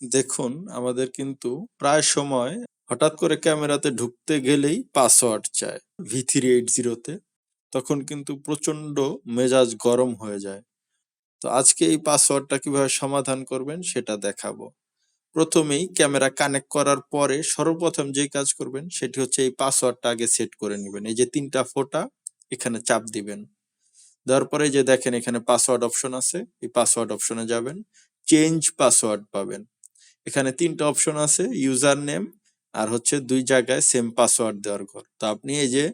দেখুন আমাদের কিন্তু প্রায় সময় হঠাৎ করে ক্যামেরাতে ঢুকতে গেলেই পাসওয়ার্ড চায় V380 তে। তখন কিন্তু প্রচন্ড মেজাজ গরম হয়ে যায়। তো আজকে এই পাসওয়ার্ডটা কিভাবে সমাধান করবেন সেটা দেখাবো। প্রথমেই ক্যামেরা কানেক্ট করার পরে সর্বপ্রথম যেই কাজ করবেন সেটি হচ্ছে এই পাসওয়ার্ডটা আগে সেট করে নিবেন। এই যে ৩টা ফোঁটা এখানে চাপ দিবেন। দেওয়ার পরে যে দেখেন এখানে পাসওয়ার্ড অপশন আছে, এই পাসওয়ার্ড অপশনে যাবেন। চেঞ্জ পাসওয়ার্ড পাবেন। এখানে ৩টা অপশন আছে, ইউজার নেম আর হচ্ছে ২ জায়গায় সেম পাসওয়ার্ড দেওয়ার ঘর। তো আপনি এই যে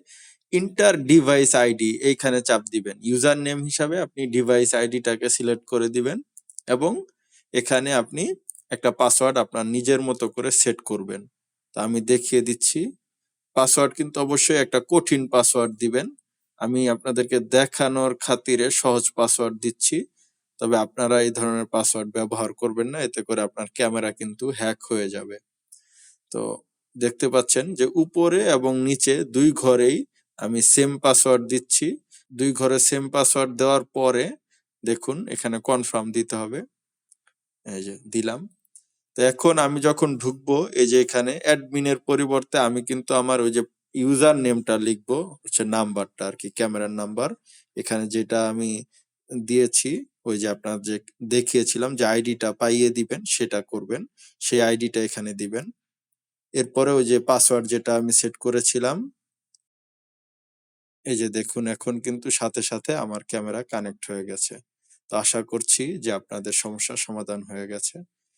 ইন্টার ডিভাইস আইডি এইখানে চাপ দিবেন। ইউজার নেম হিসাবে আপনি ডিভাইস আইডিটাকে সিলেক্ট করে দিবেন এবং এখানে আপনি একটা পাসওয়ার্ড আপনার নিজের মতো করে সেট করবেন। তো আমি দেখিয়ে দিচ্ছি। পাসওয়ার্ড কিন্তু অবশ্যই একটা কঠিন পাসওয়ার্ড দিবেন। আমি আপনাদেরকে দেখানোর খাতিরে সহজ পাসওয়ার্ড দিচ্ছি। তবে আপনারা এই ধরনের পাসওয়ার্ড ব্যবহার করবেন না, এতে করে আপনার ক্যামেরা কিন্তু হ্যাক হয়ে যাবে। তো দেখতে পাচ্ছেন যে উপরে এবং নিচে ২ ঘরেই আমি সেম পাসওয়ার্ড দিচ্ছি। ২ ঘরে সেম পাসওয়ার্ড দেওয়ার পরে দেখুন এখানে কনফার্ম দিতে হবে। এই যে দিলাম। তো এখন আমি যখন ঢুকবো এই যে এখানে অ্যাডমিনের পরিবর্তে আমি কিন্তু আমার ওই যে ইউজার নেমটা লিখবো, হচ্ছে নাম্বারটা আরকি, ক্যামেরার নাম্বার। এখানে যেটা আমি দিয়েছি ওই যে আপনার যে দেখিয়েছিলাম যে আইডিটা পাইয়ে দিবেন সেটা করবেন। সেই আইডিটা এখানে দিবেন। এরপরে ওই যে পাসওয়ার্ড যেটা আমি সেট করেছিলাম, এই যে দেখুন এখন কিন্তু সাথে, সাথে আমার ক্যামেরা কানেক্ট হয়ে গেছে। তো আশা করছি যে আপনাদের সমস্যার সমাধান হয়ে গেছে।